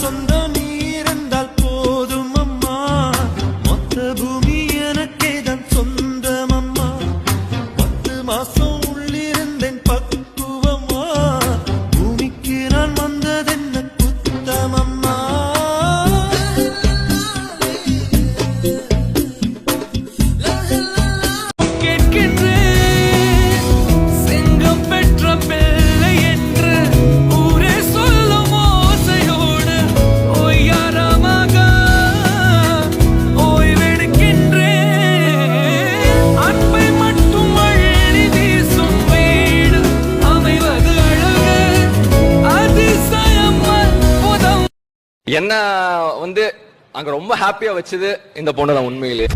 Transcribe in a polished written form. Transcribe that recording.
சொந்தம் நீ இருந்தால் போதும் அம்மா, மொத்த பூமி எனக்கே தான் சொந்தம் அம்மா. 10 மாசம் உள்ளிருந்தேன் பக்குவமா, பூமிக்கு நான் வந்ததென்ன குத்தம் அம்மா. என்ன வந்து அங்க ரொம்ப ஹாப்பியா வச்சது இந்த பொண்ணு தான் உண்மையிலே.